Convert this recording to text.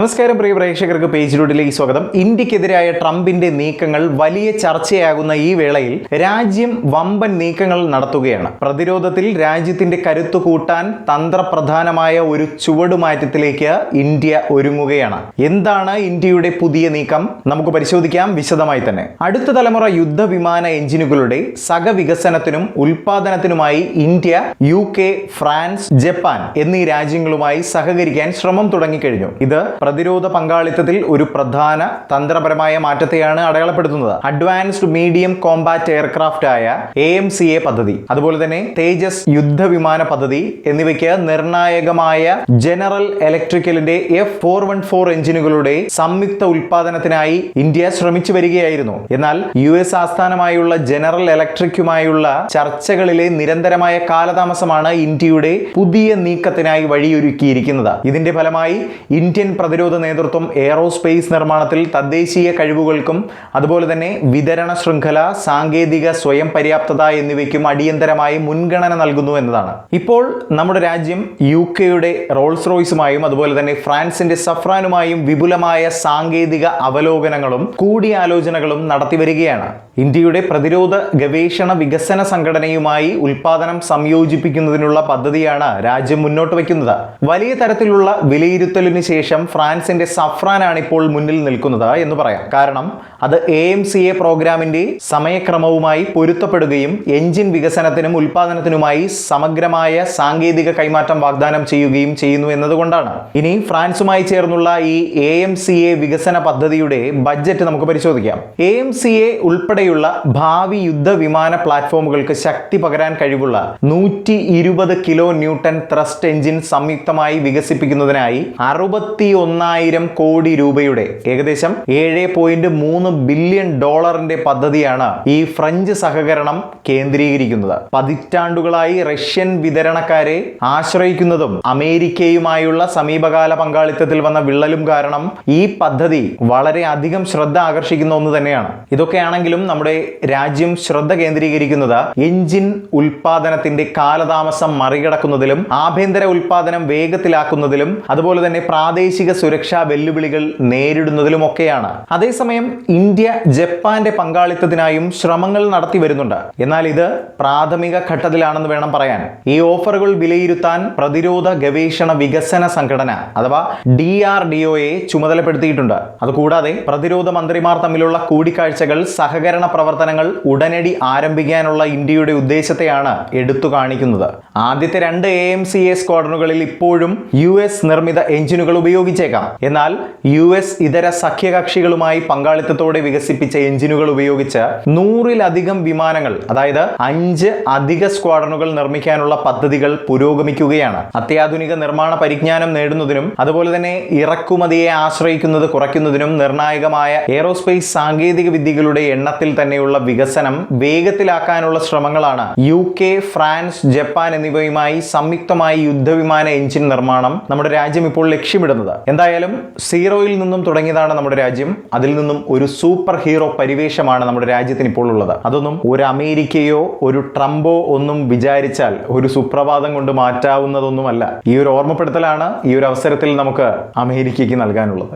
നമസ്കാരം പ്രിയ പ്രേക്ഷകർക്ക് പേജിലൂട്ടിലേക്ക് സ്വാഗതം. ഇന്ത്യക്കെതിരായ ട്രംപിന്റെ നീക്കങ്ങൾ വലിയ ചർച്ചയാകുന്ന ഈ വേളയിൽ രാജ്യം വമ്പൻ നീക്കങ്ങൾ നടത്തുകയാണ്. പ്രതിരോധത്തിൽ രാജ്യത്തിന്റെ കരുത്തു കൂട്ടാൻ തന്ത്രപ്രധാനമായ ഒരു ചുവടുമാറ്റത്തിലേക്ക് ഇന്ത്യ ഒരുങ്ങുകയാണ്. എന്താണ് ഇന്ത്യയുടെ പുതിയ നീക്കം? നമുക്ക് പരിശോധിക്കാം വിശദമായി തന്നെ. അടുത്ത തലമുറ യുദ്ധവിമാന എഞ്ചിനുകളുടെ സഹവികസനത്തിനും ഉൽപാദനത്തിനുമായി ഇന്ത്യ, UK, ഫ്രാൻസ്, ജപ്പാൻ എന്നീ രാജ്യങ്ങളുമായി സഹകരിക്കാൻ ശ്രമം തുടങ്ങിക്കഴിഞ്ഞു. ഇത് പ്രതിരോധ പങ്കാളിത്തത്തിൽ ഒരു പ്രധാന തന്ത്രപരമായ മാറ്റത്തെയാണ് അടയാളപ്പെടുത്തുന്നത്. അഡ്വാൻസ്ഡ് മീഡിയം കോമ്പാറ്റ് എയർക്രാഫ്റ്റ് ആയ AMCA പദ്ധതി, അതുപോലെ തന്നെ തേജസ് യുദ്ധവിമാന പദ്ധതി എന്നിവയ്ക്ക് നിർണായകമായ ജനറൽ ഇലക്ട്രിക്കലിന്റെ F414 എഞ്ചിനുകളുടെ സംയുക്ത ഉൽപാദനത്തിനായി ഇന്ത്യ ശ്രമിച്ചു വരികയായിരുന്നു. എന്നാൽ US ആസ്ഥാനമായുള്ള ജനറൽ ഇലക്ട്രിക്കുമായുള്ള ചർച്ചകളിലെ നിരന്തരമായ കാലതാമസമാണ് ഇന്ത്യയുടെ പുതിയ നീക്കത്തിനായി വഴിയൊരുക്കിയിരിക്കുന്നത്. ഇതിന്റെ ഫലമായി ഇന്ത്യൻ പ്രതിരോധ നേതൃത്വം എയറോസ്പേസ് നിർമ്മാണത്തിൽ തദ്ദേശീയ കഴിവുകൾക്കും അതുപോലെ തന്നെ വിതരണ ശൃംഖല, സാങ്കേതിക സ്വയം പര്യാപ്തത എന്നിവയ്ക്കും അടിയന്തരമായി മുൻഗണന നൽകുന്നു എന്നതാണ്. ഇപ്പോൾ നമ്മുടെ രാജ്യം UK-യുടെ റോൾസ് റോയ്സുമായും അതുപോലെ തന്നെ ഫ്രാൻസിന്റെ സഫ്രാനുമായും വിപുലമായ സാങ്കേതിക അവലോകനങ്ങളും കൂടിയാലോചനകളും നടത്തിവരികയാണ്. ഇന്ത്യയുടെ പ്രതിരോധ ഗവേഷണ വികസന സംഘടനയുമായി ഉൽപാദനം സംയോജിപ്പിക്കുന്നതിനുള്ള പദ്ധതിയാണ് രാജ്യം മുന്നോട്ട് വയ്ക്കുന്നത്. വലിയ തരത്തിലുള്ള വിലയിരുത്തലിന് ശേഷം ഫ്രാൻസിന്റെ സഫ്രാനാണ് ഇപ്പോൾ മുന്നിൽ നിൽക്കുന്നത് എന്ന് പറയാം. കാരണം അത് AMCA പ്രോഗ്രാമിന്റെ സമയക്രമവുമായി പൊരുത്തപ്പെടുകയും എഞ്ചിൻ വികസനത്തിനും ഉൽപാദനത്തിനുമായി സമഗ്രമായ സാങ്കേതിക കൈമാറ്റം വാഗ്ദാനം ചെയ്യുകയും ചെയ്യുന്നു എന്നതുകൊണ്ടാണ്. ഇനി ഫ്രാൻസുമായി ചേർന്നുള്ള ഈ AMCA വികസന പദ്ധതിയുടെ ബഡ്ജറ്റ് നമുക്ക് പരിശോധിക്കാം. AMCA ഉൾപ്പെടെയുള്ള ഭാവി യുദ്ധവിമാന പ്ലാറ്റ്ഫോമുകൾക്ക് ശക്തി പകരാൻ കഴിവുള്ള 120 കിലോ ന്യൂട്ടൺ ത്രസ്റ്റ് എഞ്ചിൻ സംയുക്തമായി വികസിപ്പിക്കുന്നതിനായി 61,000 കോടി രൂപയുടെ ഏകദേശം $7.3 ബില്യൺ പദ്ധതിയാണ് ഈ ഫ്രഞ്ച് സഹകരണം കേന്ദ്രീകരിക്കുന്നത്. പതിറ്റാണ്ടുകളായി റഷ്യൻ വിതരണക്കാരെ ആശ്രയിക്കുന്നതും അമേരിക്കയുമായുള്ള സമീപകാല പങ്കാളിത്തത്തിൽ വന്ന വിള്ളലും കാരണം ഈ പദ്ധതി വളരെ അധികം ശ്രദ്ധ ആകർഷിക്കുന്ന ഒന്ന് തന്നെയാണ്. ഇതൊക്കെയാണെങ്കിലും നമ്മുടെ രാജ്യം ശ്രദ്ധ കേന്ദ്രീകരിക്കുന്നത് എഞ്ചിൻ ഉൽപാദനത്തിന്റെ കാലതാമസം മറികടക്കുന്നതിലും ആഭ്യന്തര ഉൽപാദനം വേഗത്തിലാക്കുന്നതിലും അതുപോലെ തന്നെ പ്രാദേശിക സുരക്ഷാ വെല്ലുവിളികൾ നേരിടുന്നതിലുമൊക്കെയാണ്. അതേസമയം ഇന്ത്യ ജപ്പാന്റെ പങ്കാളിത്തത്തിനായും ശ്രമങ്ങൾ നടത്തി വരുന്നുണ്ട്. എന്നാൽ ഇത് പ്രാഥമിക ഘട്ടത്തിലാണെന്ന് വേണം പറയാൻ. ഈ ഓഫറുകൾ വിലയിരുത്താൻ പ്രതിരോധ ഗവേഷണ വികസന സംഘടന അഥവാ DRDOയെ ചുമതലപ്പെടുത്തിയിട്ടുണ്ട്. അതുകൂടാതെ പ്രതിരോധ മന്ത്രിമാർ തമ്മിലുള്ള കൂടിക്കാഴ്ചകൾ, സഹകരണ പ്രവർത്തനങ്ങൾ ഉടനടി ആരംഭിക്കാനുള്ള ഇന്ത്യയുടെ ഉദ്ദേശത്തെയാണ് എടുത്തു കാണിക്കുന്നത്. ആദ്യത്തെ 2 AMCA സ്ക്വാഡ്രനുകളിൽ ഇപ്പോഴും US നിർമ്മിത എഞ്ചിനുകൾ ഉപയോഗിച്ചേക്കാം. എന്നാൽ US ഇതര സഖ്യകക്ഷികളുമായി പങ്കാളിത്തത്തോടെ വികസിപ്പിച്ച എഞ്ചിനുകൾ ഉപയോഗിച്ച് 100-ലധികം വിമാനങ്ങൾ, അതായത് 5 അധിക സ്ക്വാഡ്രനുകൾ നിർമ്മിക്കാനുള്ള പദ്ധതികൾ പുരോഗമിക്കുകയാണ്. അത്യാധുനിക നിർമ്മാണ പരിജ്ഞാനം നേടുന്നതിനും അതുപോലെ തന്നെ ഇറക്കുമതിയെ ആശ്രയിക്കുന്നത് കുറയ്ക്കുന്നതിനും നിർണായകമായ എയറോസ്പേസ് സാങ്കേതിക വിദ്യകളുടെ എണ്ണത്തിൽ തന്നെയുള്ള വികസനം വേഗത്തിലാക്കാനുള്ള ശ്രമങ്ങളാണ് UK, ഫ്രാൻസ്, ജപ്പാൻ എന്നിവയുമായി സംയുക്തമായി യുദ്ധവിമാന എഞ്ചിൻ നിർമ്മാണം നമ്മുടെ രാജ്യം ഇപ്പോൾ ലക്ഷ്യമിടുന്നത്. എന്തായാലും സീറോയിൽ നിന്നും തുടങ്ങിയതാണ് നമ്മുടെ രാജ്യം. അതിൽ നിന്നും ഒരു സൂപ്പർ ഹീറോ പരിവേഷമാണ് നമ്മുടെ രാജ്യത്തിന് ഇപ്പോൾ ഉള്ളത്. അതൊന്നും ഒരു അമേരിക്കയോ ഒരു ട്രംപോ ഒന്നും വിചാരിച്ചാൽ ഒരു സുപ്രഭാതം കൊണ്ട് മാറ്റാവുന്നതൊന്നുമല്ല. ഈ ഒരു ഓർമ്മപ്പെടുത്തലാണ് ഈ ഒരു അവസരത്തിൽ നമുക്ക് അമേരിക്കയ്ക്ക് നൽകാനുള്ളത്.